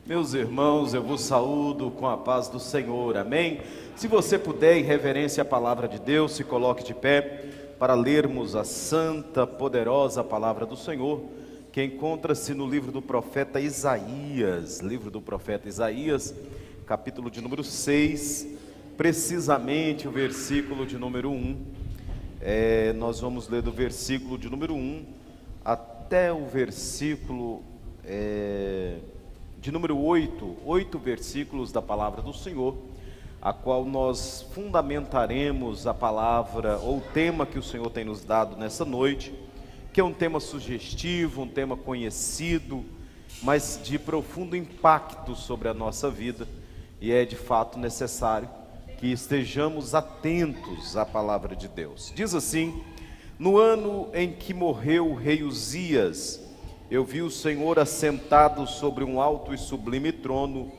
Meus irmãos, eu vos saúdo com a paz do Senhor, amém? Se você puder, em reverência à palavra de Deus, se coloque de pé para lermos a santa, poderosa palavra do Senhor, que encontra-se no livro do profeta Isaías, capítulo de número 6, precisamente o versículo de número 1. Nós vamos ler do versículo de número 1 até o versículo de número 8 versículos da palavra do Senhor, a qual nós fundamentaremos a palavra ou o tema que o Senhor tem nos dado nessa noite, que é um tema sugestivo, um tema conhecido, mas de profundo impacto sobre a nossa vida, e é de fato necessário que estejamos atentos à palavra de Deus. Diz assim: no ano em que morreu o rei Uzias, eu vi o Senhor assentado sobre um alto e sublime trono,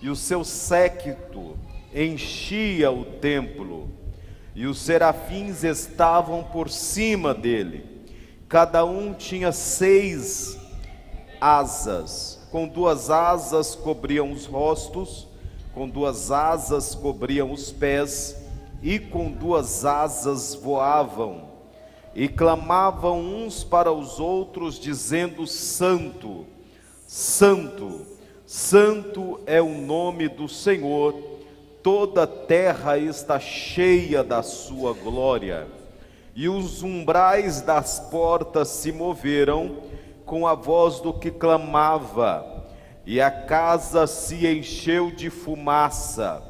e o seu séquito enchia o templo, e os serafins estavam por cima dele. Cada um tinha 6 asas, com 2 asas cobriam os rostos, com 2 asas cobriam os pés, e com 2 asas voavam. E clamavam uns para os outros, dizendo: Santo, Santo, Santo é o nome do Senhor, toda a terra está cheia da sua glória. E os umbrais das portas se moveram com a voz do que clamava, e a casa se encheu de fumaça.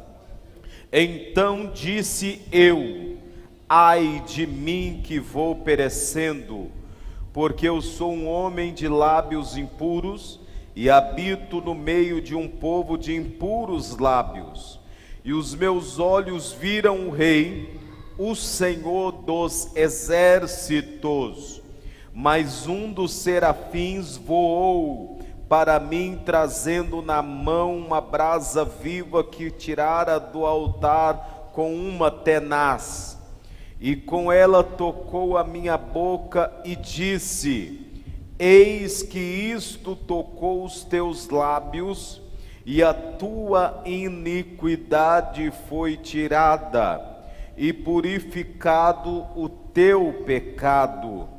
Então disse eu: ai de mim que vou perecendo, porque eu sou um homem de lábios impuros, e habito no meio de um povo de impuros lábios. E os meus olhos viram o Rei, o Senhor dos exércitos. Mas um dos serafins voou para mim, trazendo na mão uma brasa viva que tirara do altar com uma tenaz. E com ela tocou a minha boca e disse: eis que isto tocou os teus lábios, e a tua iniquidade foi tirada, e purificado o teu pecado.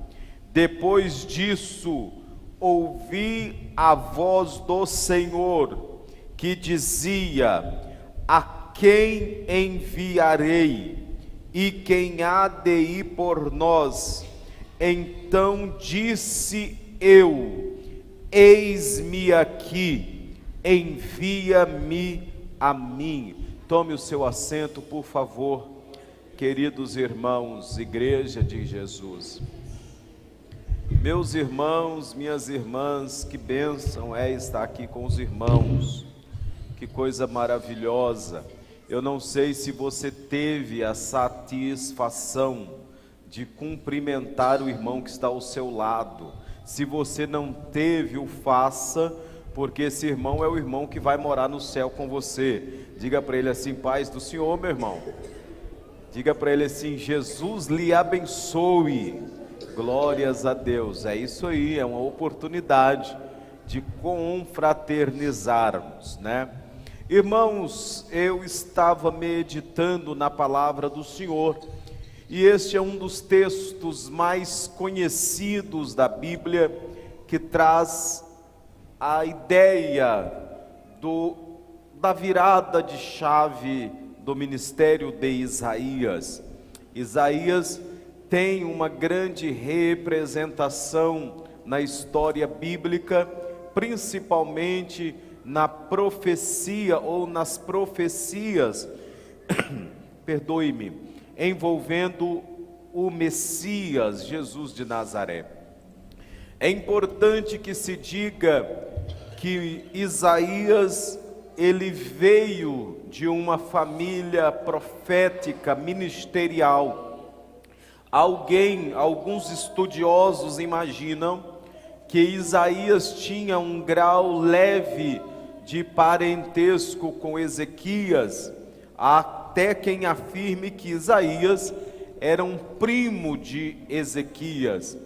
Depois disso, ouvi a voz do Senhor, que dizia: a quem enviarei? E quem há de ir por nós? Então disse eu: eis-me aqui, envia-me a mim. Tome o seu assento, por favor, queridos irmãos, igreja de Jesus. Meus irmãos, minhas irmãs, que bênção é estar aqui com os irmãos, que coisa maravilhosa. Eu não sei se você teve a satisfação de cumprimentar o irmão que está ao seu lado. Se você não teve, o faça, porque esse irmão é o irmão que vai morar no céu com você. Diga para ele assim: paz do Senhor, meu irmão. Diga para ele assim: Jesus lhe abençoe. Glórias a Deus. É isso aí, é uma oportunidade de confraternizarmos, né? Irmãos, eu estava meditando na palavra do Senhor, e este é um dos textos mais conhecidos da Bíblia, que traz a ideia da virada de chave do ministério de Isaías. Isaías tem uma grande representação na história bíblica, principalmente na profecia ou nas profecias, envolvendo o Messias, Jesus de Nazaré. É importante que se diga que Isaías, ele veio de uma família profética, ministerial. Alguns estudiosos imaginam que Isaías tinha um grau leve de parentesco com Ezequias, até quem afirme que Isaías era um primo de Ezequias.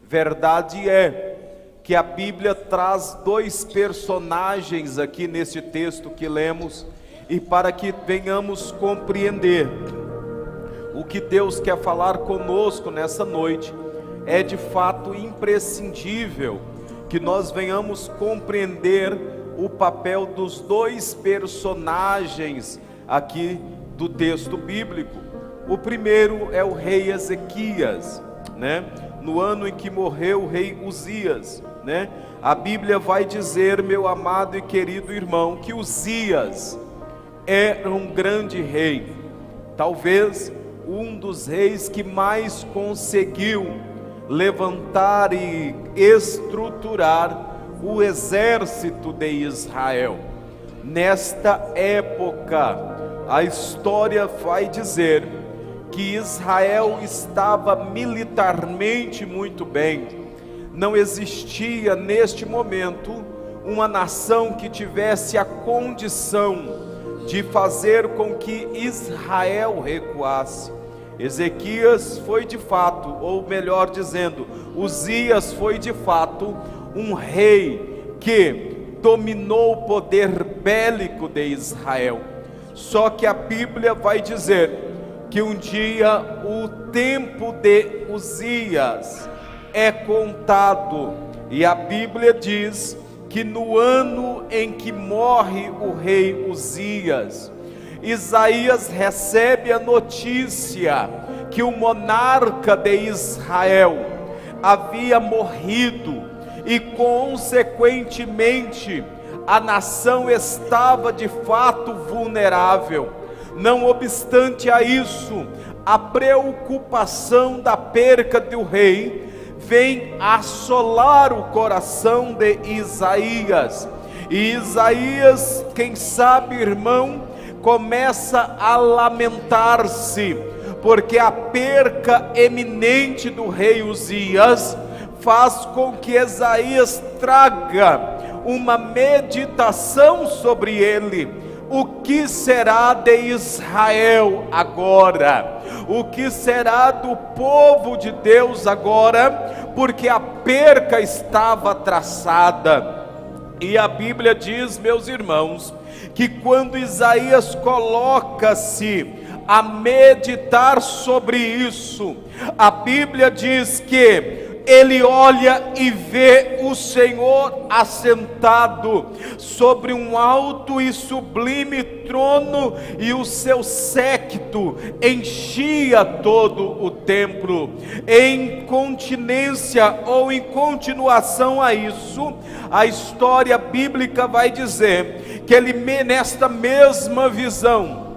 Verdade é que a Bíblia traz dois personagens aqui nesse texto que lemos, e para que venhamos compreender o que Deus quer falar conosco nessa noite, é de fato imprescindível que nós venhamos compreender o papel dos dois personagens aqui do texto bíblico. O primeiro é o rei Ezequias, né? No ano em que morreu o rei Uzias, né? A Bíblia vai dizer, meu amado e querido irmão, que Uzias era um grande rei, talvez um dos reis que mais conseguiu levantar e estruturar o exército de Israel. Nesta época, a história vai dizer que Israel estava militarmente muito bem. Não existia neste momento uma nação que tivesse a condição de fazer com que Israel recuasse. Ezequias foi de fato, ou melhor dizendo, Uzias foi de fato um rei que dominou o poder bélico de Israel. Só que a Bíblia vai dizer que um dia o tempo de Uzias é contado, e a Bíblia diz que no ano em que morre o rei Uzias, Isaías recebe a notícia que o monarca de Israel havia morrido, e consequentemente a nação estava de fato vulnerável. Não obstante a isso, a preocupação da perca do rei vem assolar o coração de Isaías, e Isaías, quem sabe, irmão, começa a lamentar-se, porque a perca eminente do rei Uzias faz com que Isaías traga uma meditação sobre ele. O que será de Israel agora? O que será do povo de Deus agora? Porque a perca estava traçada. E a Bíblia diz, meus irmãos, que quando Isaías coloca-se a meditar sobre isso, a Bíblia diz que ele olha e vê o Senhor assentado sobre um alto e sublime trono, e o seu séquito enchia todo o templo. Em continência ou em continuação a isso, a história bíblica vai dizer que ele, nesta mesma visão,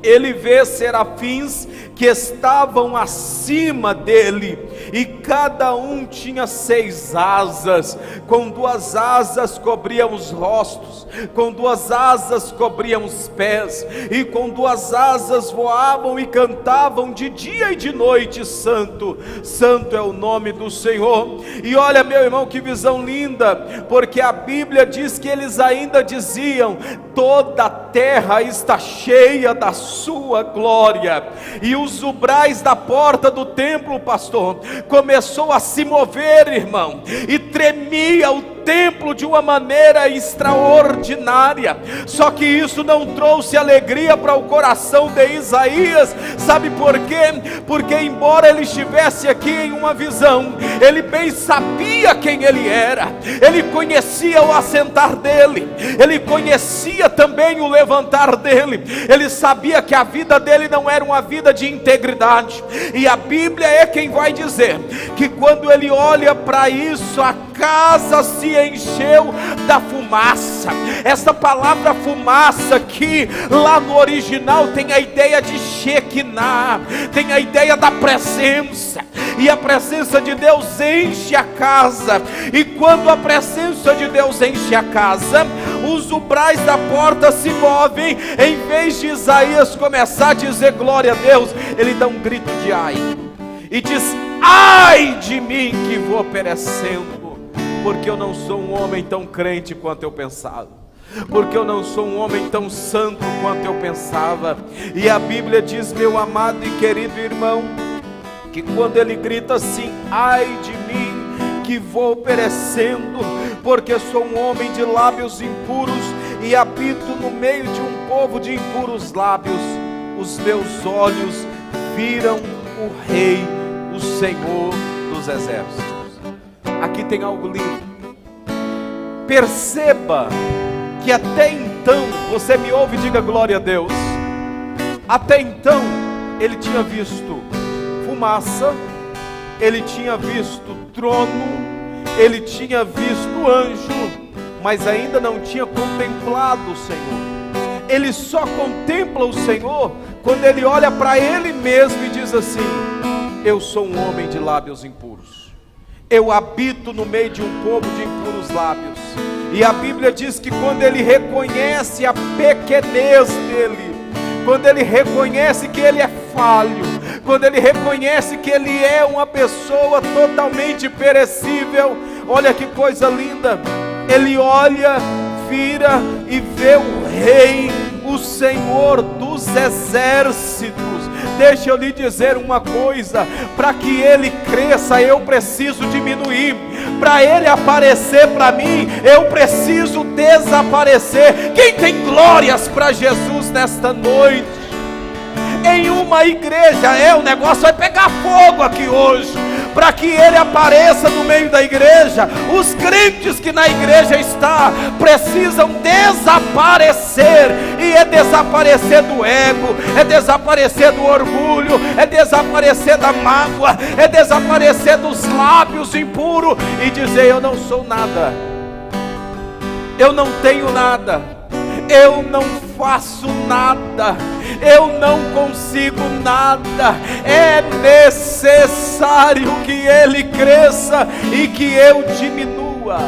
ele vê serafins que estavam acima dele, e cada um tinha 6 asas, com 2 asas cobriam os rostos, com 2 asas cobriam os pés, e com 2 asas voavam e cantavam de dia e de noite: santo, santo é o nome do Senhor. E olha, meu irmão, que visão linda, porque a Bíblia diz que eles ainda diziam: toda a terra está cheia da sua glória. E os umbrais da porta do templo, pastor, começou a se mover, irmão, e tremia o templo de uma maneira extraordinária. Só que isso não trouxe alegria para o coração de Isaías. Sabe por quê? Porque embora ele estivesse aqui em uma visão, ele bem sabia quem ele era, ele conhecia o assentar dele, ele conhecia também o levantar dele, ele sabia que a vida dele não era uma vida de integridade. E a Bíblia é quem vai dizer que quando ele olha para isso, a casa se encheu da fumaça. Essa palavra fumaça aqui, lá no original, tem a ideia de Shekinah, tem a ideia da presença, e a presença de Deus enche a casa. E quando a presença de Deus enche a casa, os umbrais da porta se movem. Em vez de Isaías começar a dizer glória a Deus, ele dá um grito de ai, e diz: ai de mim que vou perecendo, porque eu não sou um homem tão crente quanto eu pensava, porque eu não sou um homem tão santo quanto eu pensava. E a Bíblia diz, meu amado e querido irmão, que quando ele grita assim: ai de mim que que vou perecendo, porque sou um homem de lábios impuros e habito no meio de um povo de impuros lábios. Os meus olhos viram o Rei, o Senhor dos exércitos. Aqui tem algo lindo. Perceba que até então, você me ouve e diga glória a Deus. Até então, ele tinha visto fumaça, ele tinha visto trono, ele tinha visto anjo, mas ainda não tinha contemplado o Senhor. Ele só contempla o Senhor quando ele olha para ele mesmo e diz assim: eu sou um homem de lábios impuros, eu habito no meio de um povo de impuros lábios. E a Bíblia diz que quando ele reconhece a pequenez dele, quando ele reconhece que ele é falho, quando ele reconhece que ele é uma pessoa totalmente perecível, olha que coisa linda, ele olha, vira e vê o Rei, o Senhor dos exércitos. Deixa eu lhe dizer uma coisa: para que ele cresça, eu preciso diminuir. Para ele aparecer para mim, eu preciso desaparecer. Quem tem glórias para Jesus nesta noite? Em uma igreja, o negócio vai pegar fogo aqui hoje. Para que ele apareça no meio da igreja, os crentes que na igreja estão precisam desaparecer. E é desaparecer do ego, é desaparecer do orgulho, é desaparecer da mágoa, é desaparecer dos lábios impuros e dizer: eu não sou nada, eu não tenho nada, eu não faço nada, eu não consigo nada. É necessário que ele cresça e que eu diminua.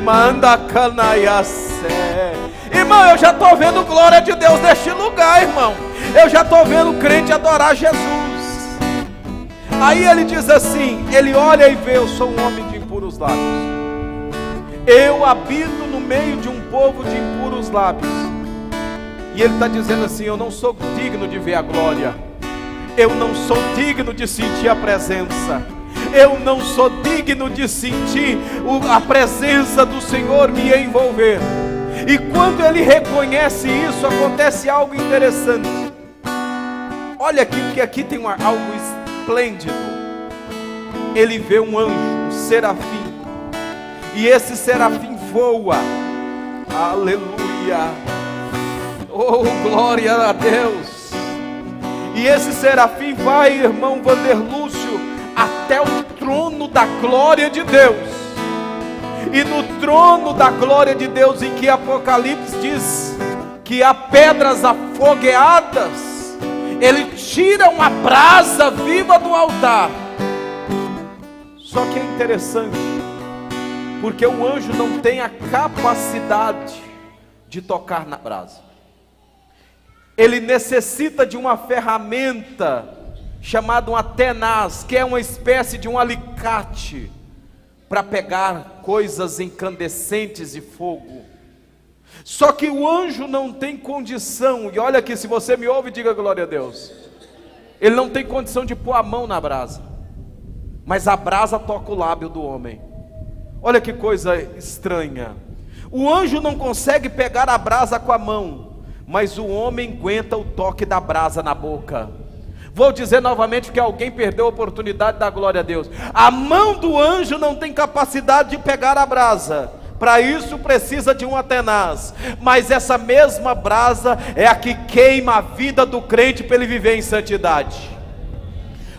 Manda canaiacé. Irmão, eu já estou vendo glória de Deus neste lugar, irmão. Eu já estou vendo crente adorar Jesus. Aí ele diz assim, ele olha e vê: eu sou um homem de impuros lábios, eu habito no meio de um povo de impuros lábios. E ele está dizendo assim: eu não sou digno de ver a glória, eu não sou digno de sentir a presença, eu não sou digno de sentir a presença do Senhor me envolver. E quando ele reconhece isso, acontece algo interessante. Olha aqui, porque aqui tem algo esplêndido. Ele vê um anjo, um serafim, e esse serafim voa. Aleluia. Oh, glória a Deus. E esse serafim vai, irmão Vanderlúcio, até o trono da glória de Deus. E no trono da glória de Deus, em que Apocalipse diz que há pedras afogueadas, ele tira uma brasa viva do altar. Só que é interessante, porque o anjo não tem a capacidade de tocar na brasa. Ele necessita de uma ferramenta chamada um tenaz, que é uma espécie de um alicate, para pegar coisas incandescentes de fogo. Só que o anjo não tem condição, e olha aqui, se você me ouve, diga glória a Deus. Ele não tem condição de pôr a mão na brasa, mas a brasa toca o lábio do homem. Olha que coisa estranha. O anjo não consegue pegar a brasa com a mão, mas o homem aguenta o toque da brasa na boca. Vou dizer novamente, que alguém perdeu a oportunidade da glória a Deus. A mão do anjo não tem capacidade de pegar a brasa, para isso precisa de um tenaz. Mas essa mesma brasa é a que queima a vida do crente para ele viver em santidade.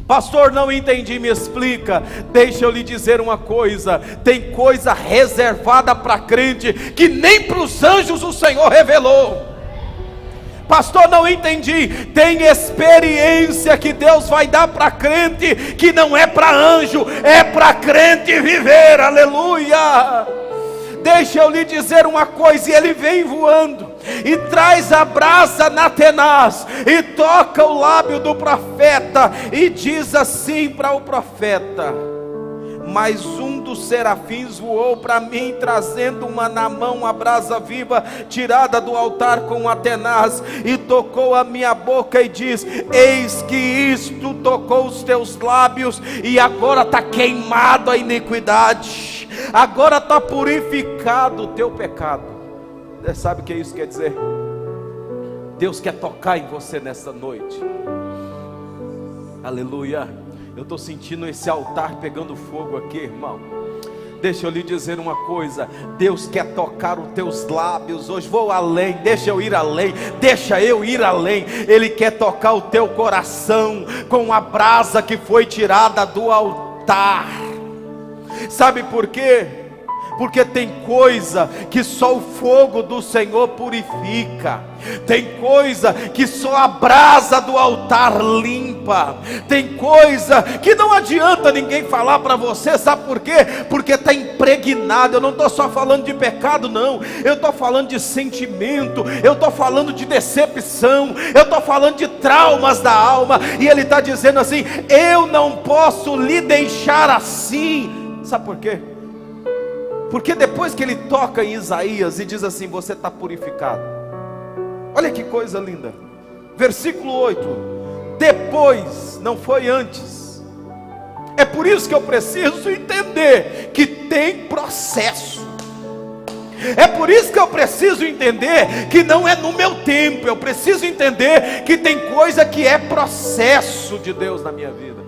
Pastor, não entendi, me explica. Deixa eu lhe dizer uma coisa: tem coisa reservada para crente que nem para os anjos o Senhor revelou. Pastor, não entendi. Tem experiência que Deus vai dar para crente que não é para anjo, é para crente viver. Aleluia. Deixa eu lhe dizer uma coisa, e ele vem voando e traz a brasa na tenaz e toca o lábio do profeta e diz assim para o profeta: Mas um dos serafins voou para mim, trazendo na mão uma brasa viva, tirada do altar com uma tenaz, e tocou a minha boca e diz: eis que isto tocou os teus lábios, e agora está queimado a iniquidade, agora está purificado o teu pecado. Você sabe o que isso quer dizer? Deus quer tocar em você nessa noite. Aleluia. Eu estou sentindo esse altar pegando fogo aqui, irmão. Deixa eu lhe dizer uma coisa: Deus quer tocar os teus lábios hoje. Vou além, deixa eu ir além, deixa eu ir além. Ele quer tocar o teu coração com a brasa que foi tirada do altar. Sabe por quê? Porque tem coisa que só o fogo do Senhor purifica, tem coisa que só a brasa do altar limpa, tem coisa que não adianta ninguém falar para você. Sabe por quê? Porque está impregnado. Eu não estou só falando de pecado, não, eu estou falando de sentimento, eu estou falando de decepção, eu estou falando de traumas da alma. E Ele está dizendo assim: eu não posso lhe deixar assim. Sabe por quê? Porque depois que Ele toca em Isaías e diz assim: você está purificado. Olha que coisa linda, versículo 8: depois, não foi antes. É por isso que eu preciso entender que tem processo. É por isso que eu preciso entender que não é no meu tempo. Eu preciso entender que tem coisa que é processo de Deus na minha vida.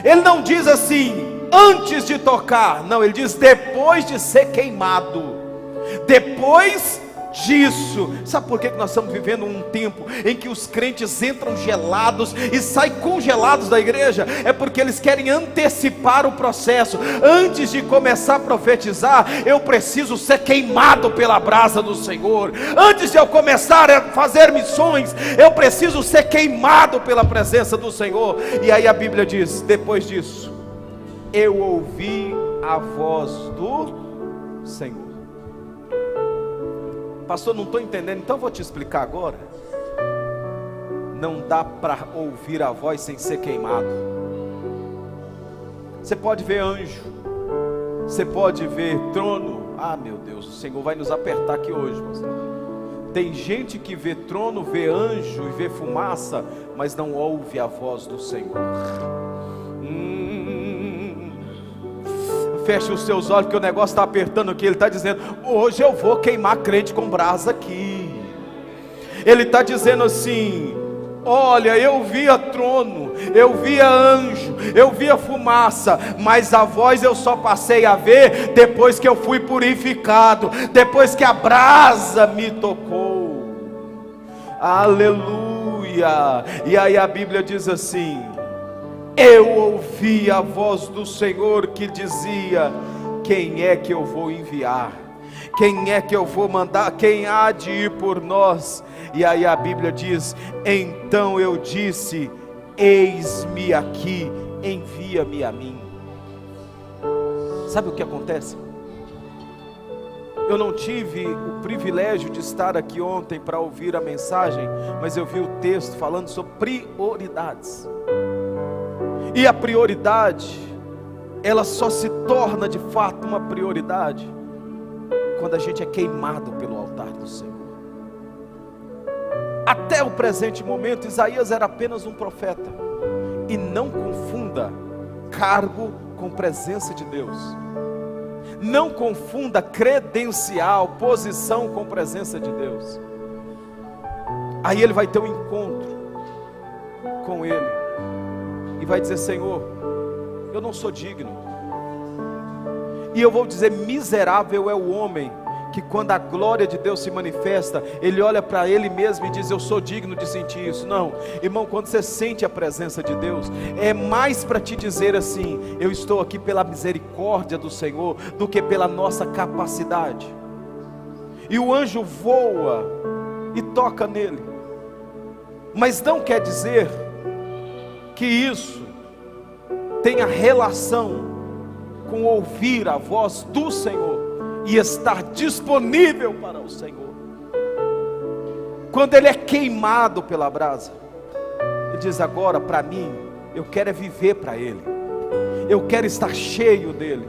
Ele não diz assim: antes de tocar, não, Ele diz depois de ser queimado, depois disso. Sabe por que nós estamos vivendo um tempo em que os crentes entram gelados e saem congelados da igreja? É porque eles querem antecipar o processo. Antes de começar a profetizar, eu preciso ser queimado pela brasa do Senhor. Antes de eu começar a fazer missões, eu preciso ser queimado pela presença do Senhor. E aí a Bíblia diz: depois disso, eu ouvi a voz do Senhor. Pastor, não estou entendendo. Então eu vou te explicar agora. Não dá para ouvir a voz sem ser queimado. Você pode ver anjo, você pode ver trono. Ah, meu Deus, o Senhor vai nos apertar aqui hoje, pastor. Tem gente que vê trono, vê anjo e vê fumaça, mas não ouve a voz do Senhor. Feche os seus olhos, que o negócio está apertando aqui. Ele está dizendo: hoje eu vou queimar crente com brasa aqui. Ele está dizendo assim: olha, eu via trono, eu via anjo, eu via fumaça, mas a voz eu só passei a ver depois que eu fui purificado, depois que a brasa me tocou. Aleluia. E aí a Bíblia diz assim: eu ouvi a voz do Senhor que dizia: quem é que eu vou enviar? Quem é que eu vou mandar? Quem há de ir por nós? E aí a Bíblia diz: então eu disse: eis-me aqui, envia-me a mim. Sabe o que acontece? Eu não tive o privilégio de estar aqui ontem para ouvir a mensagem, mas eu vi o texto falando sobre prioridades. E a prioridade, ela só se torna de fato uma prioridade quando a gente é queimado pelo altar do Senhor. Até o presente momento, Isaías era apenas um profeta. E não confunda cargo com presença de Deus. Não confunda credencial, posição com presença de Deus. Aí ele vai ter um encontro com Ele e vai dizer: Senhor, eu não sou digno. E eu vou dizer: miserável é o homem que, quando a glória de Deus se manifesta, ele olha para ele mesmo e diz: eu sou digno de sentir isso. Não, irmão, quando você sente a presença de Deus, é mais para te dizer assim: eu estou aqui pela misericórdia do Senhor, do que pela nossa capacidade. E o anjo voa e toca nele, mas não quer dizer que isso tenha relação com ouvir a voz do Senhor e estar disponível para o Senhor. Quando ele é queimado pela brasa, ele diz: agora para mim, eu quero é viver para Ele, eu quero estar cheio dele.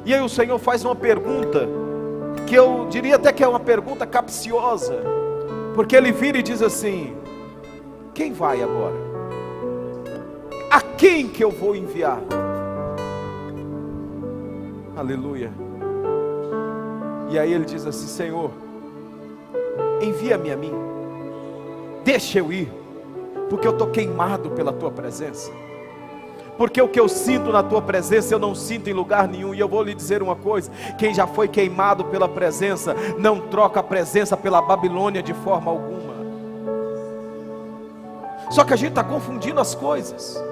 E aí o Senhor faz uma pergunta, que eu diria até que é uma pergunta capciosa, porque ele vira e diz assim: quem vai agora? A quem que eu vou enviar? Aleluia. E aí ele diz assim: Senhor, envia-me a mim, deixa eu ir, porque eu estou queimado pela tua presença. Porque o que eu sinto na tua presença eu não sinto em lugar nenhum. E eu vou lhe dizer uma coisa: quem já foi queimado pela presença não troca a presença pela Babilônia de forma alguma. Só que a gente está confundindo as coisas.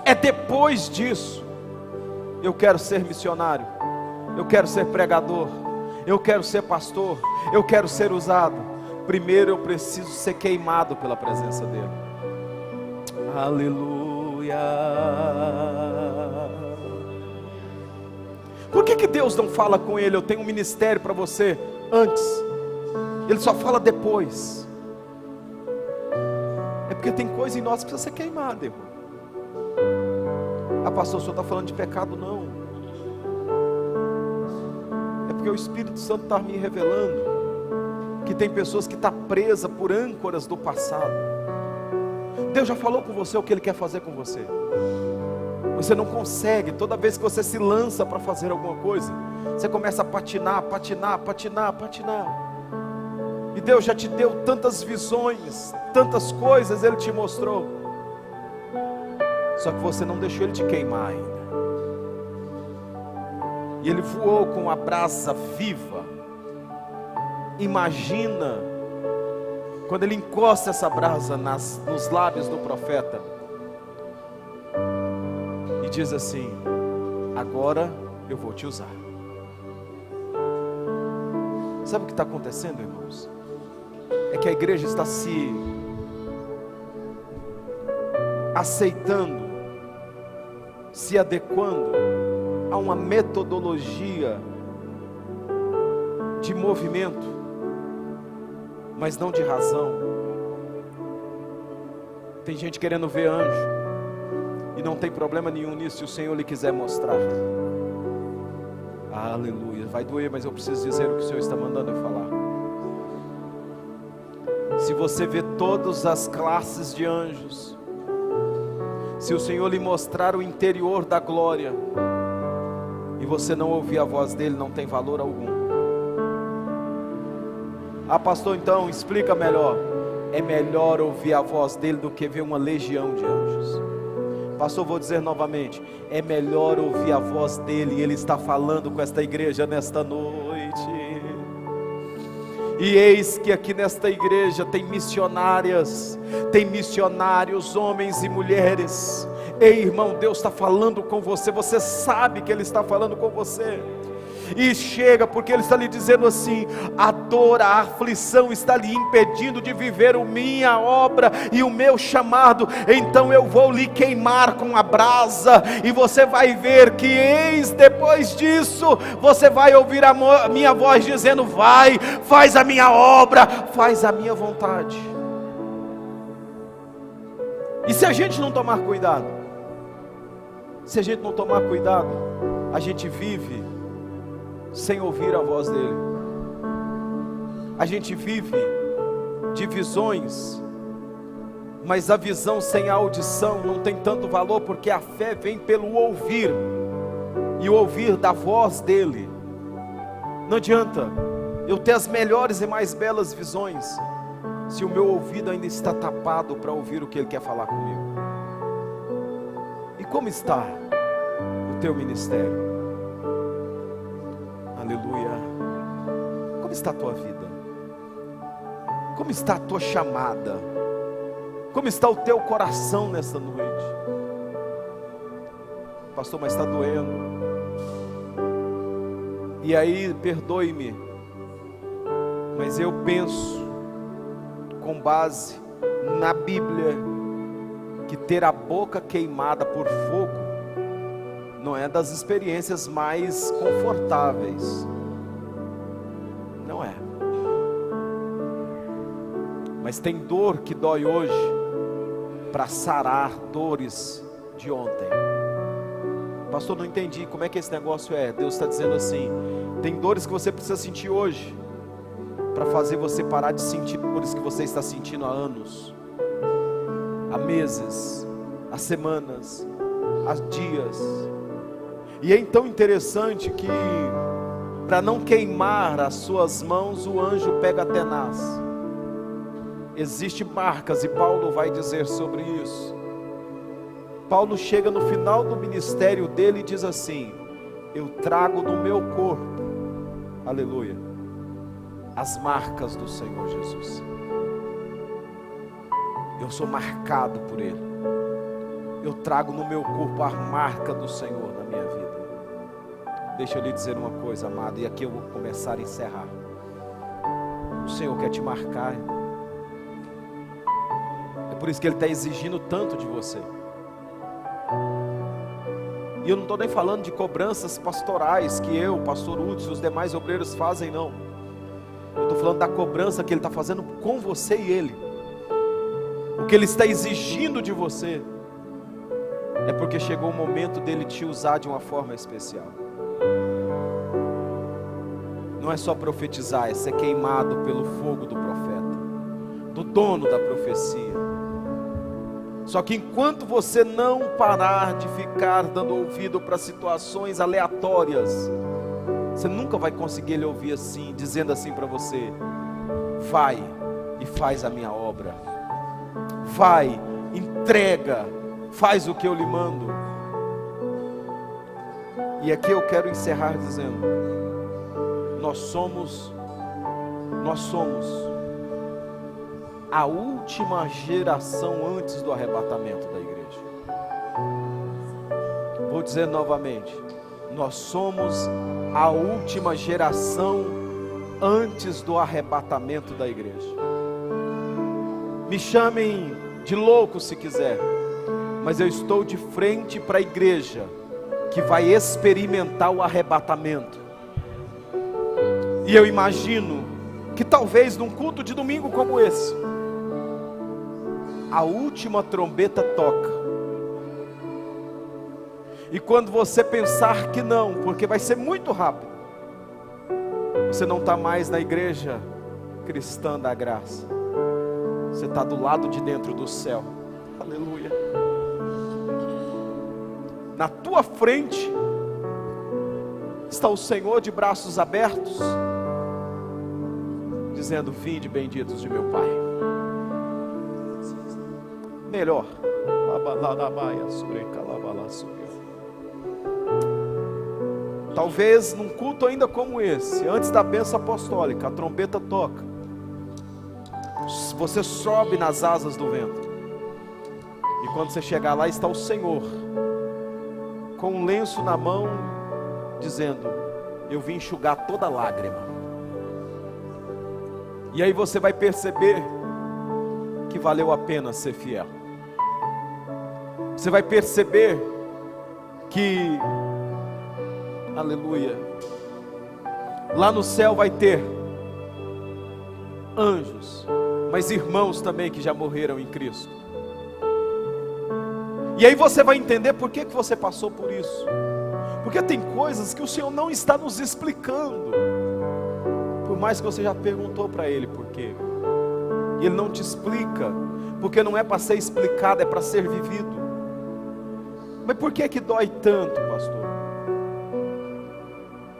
É depois disso: eu quero ser missionário, eu quero ser pregador, eu quero ser pastor, eu quero ser usado. Primeiro eu preciso ser queimado pela presença dele. Aleluia. Por que Deus não fala com ele: eu tenho um ministério para você, antes? Ele só fala depois. É porque tem coisa em nós que precisa ser queimada, irmão. Ah, pastor, o senhor está falando de pecado? Não. É porque o Espírito Santo está me revelando que tem pessoas que estão presas por âncoras do passado. Deus já falou com você o que Ele quer fazer com você. Você não consegue. Toda vez que você se lança para fazer alguma coisa, você começa a patinar. E Deus já te deu tantas visões, tantas coisas Ele te mostrou. Só que você não deixou Ele te queimar ainda. E Ele voou com a brasa viva. Imagina quando Ele encosta essa brasa nos lábios do profeta e diz assim: agora eu vou te usar. Sabe o que está acontecendo, irmãos? É que a igreja está se aceitando, se adequando a uma metodologia de movimento, mas não de razão. Tem gente querendo ver anjo, e não tem problema nenhum nisso, se o Senhor lhe quiser mostrar. Aleluia. Vai doer, mas eu preciso dizer o que o Senhor está mandando eu falar. Se você vê todas as classes de anjos, se o Senhor lhe mostrar o interior da glória, e você não ouvir a voz dele, não tem valor algum. Ah, pastor, então explica melhor. É melhor ouvir a voz dele do que ver uma legião de anjos. Pastor, vou dizer novamente: é melhor ouvir a voz dele, e ele está falando com esta igreja nesta noite. E eis que aqui nesta igreja tem missionárias, tem missionários, homens e mulheres. Ei, irmão, Deus está falando com você. Você sabe que Ele está falando com você. E chega porque Ele está lhe dizendo assim: a dor, a aflição está lhe impedindo de viver a minha obra e o meu chamado. Então eu vou lhe queimar com a brasa, e você vai ver que eis depois disso, você vai ouvir a minha voz dizendo: vai, faz a minha obra, faz a minha vontade. E se a gente não tomar cuidado, a gente vive sem ouvir a voz dele. A gente vive de visões, mas a visão sem a audição não tem tanto valor, porque a fé vem pelo ouvir, e o ouvir da voz dele. Não adianta eu ter as melhores e mais belas visões, se o meu ouvido ainda está tapado para ouvir o que ele quer falar comigo. E como está o teu ministério? Aleluia. Como está a tua vida? Como está a tua chamada? Como está o teu coração nesta noite? Pastor, mas está doendo. E aí, perdoe-me, mas eu penso, com base na Bíblia, que ter a boca queimada por fogo não é das experiências mais confortáveis. Não é. Mas tem dor que dói hoje para sarar dores de ontem. Pastor, não entendi, como é que esse negócio é? Deus está dizendo assim, tem dores que você precisa sentir hoje, para fazer você parar de sentir dores que você está sentindo há anos, há meses, há semanas, há dias. E é então interessante que, para não queimar as suas mãos, o anjo pega tenaz. Existem marcas, e Paulo vai dizer sobre isso. Paulo chega no final do ministério dele e diz assim: eu trago no meu corpo, aleluia, as marcas do Senhor Jesus. Eu sou marcado por Ele. Eu trago no meu corpo a marca do Senhor na minha vida. Deixa eu lhe dizer uma coisa, amado, e aqui eu vou começar a encerrar. O Senhor quer te marcar. É por isso que Ele está exigindo tanto de você. E eu não estou nem falando de cobranças pastorais que eu, pastor Hudson e os demais obreiros fazem, não. Eu estou falando da cobrança que Ele está fazendo com você e Ele. O que Ele está exigindo de você é porque chegou o momento dele te usar de uma forma especial. Não é só profetizar, é ser queimado pelo fogo do profeta, do dono da profecia. Só que enquanto você não parar de ficar dando ouvido para situações aleatórias, você nunca vai conseguir ele ouvir assim, dizendo assim para você: vai e faz a minha obra, vai, entrega, faz o que eu lhe mando. E aqui eu quero encerrar dizendo: nós somos a última geração antes do arrebatamento da igreja. Vou dizer novamente: nós somos a última geração antes do arrebatamento da igreja. Me chamem de louco se quiser, mas eu estou de frente para a igreja que vai experimentar o arrebatamento. E eu imagino que talvez num culto de domingo como esse, a última trombeta toca. E quando você pensar que não, porque vai ser muito rápido, você não está mais na igreja cristã da graça. Você está do lado de dentro do céu. Aleluia. Na tua frente está o Senhor de braços abertos, dizendo: vinde benditos de meu Pai. Melhor. Talvez num culto ainda como esse, antes da bênção apostólica, a trombeta toca, você sobe nas asas do vento, e quando você chegar lá, está o Senhor com um lenço na mão, dizendo: eu vim enxugar toda lágrima. E aí você vai perceber que valeu a pena ser fiel. Você vai perceber que, aleluia, lá no céu vai ter anjos, mas irmãos também que já morreram em Cristo. E aí você vai entender por que você passou por isso. Porque tem coisas que o Senhor não está nos explicando, por mais que você já perguntou para Ele por quê. E Ele não te explica, porque não é para ser explicado, é para ser vivido. Mas por que dói tanto, pastor?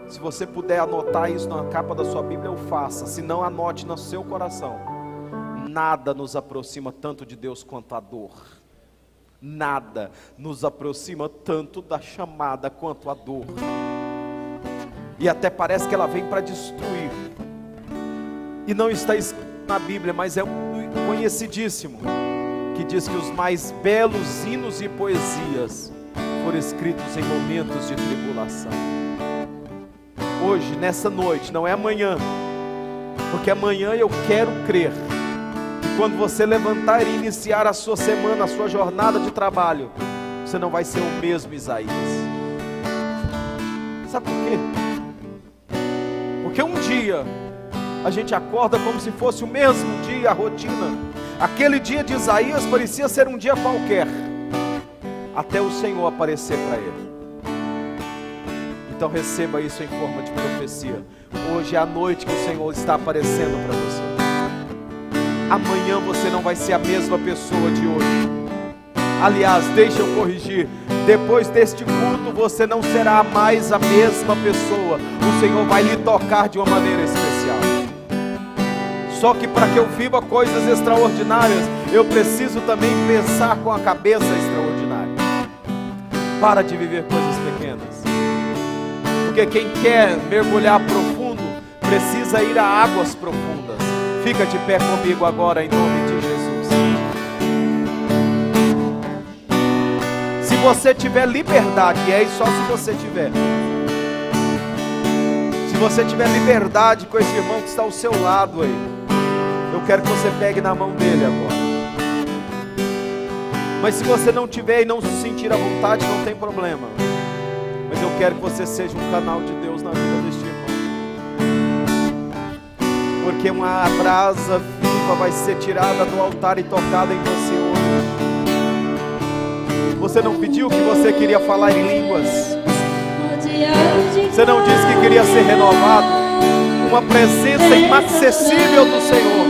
Se você puder anotar isso na capa da sua Bíblia, eu faça. Se não, anote no seu coração. Nada nos aproxima tanto de Deus quanto a dor. Nada nos aproxima tanto da chamada quanto a dor. E até parece que ela vem para destruir. E não está escrito na Bíblia, mas é conhecidíssimo, que diz que os mais belos hinos e poesias foram escritos em momentos de tribulação. Hoje, nessa noite, não é amanhã, porque amanhã eu quero crer que quando você levantar e iniciar a sua semana, a sua jornada de trabalho, você não vai ser o mesmo Isaías. Sabe por quê? Porque um dia a gente acorda como se fosse o mesmo dia, a rotina. Aquele dia de Isaías parecia ser um dia qualquer, até o Senhor aparecer para ele. Então receba isso em forma de profecia. Hoje é a noite que o Senhor está aparecendo para você. Amanhã você não vai ser a mesma pessoa de hoje. Aliás, deixa eu corrigir. Depois deste culto você não será mais a mesma pessoa. O Senhor vai lhe tocar de uma maneira especial. Só que para que eu viva coisas extraordinárias, eu preciso também pensar com a cabeça extraordinária. Para de viver coisas pequenas. Porque quem quer mergulhar profundo, precisa ir a águas profundas. Fica de pé comigo agora em nome de Jesus. Se você tiver liberdade, e é só se você tiver. Se você tiver liberdade com esse irmão que está ao seu lado aí, eu quero que você pegue na mão dele agora. Mas se você não tiver e não se sentir à vontade, não tem problema. Mas eu quero que você seja um canal de Deus na vida deste irmão. Porque uma brasa viva vai ser tirada do altar e tocada em você hoje. Você não pediu que você queria falar em línguas. Você não disse que queria ser renovado. Uma presença inacessível do Senhor.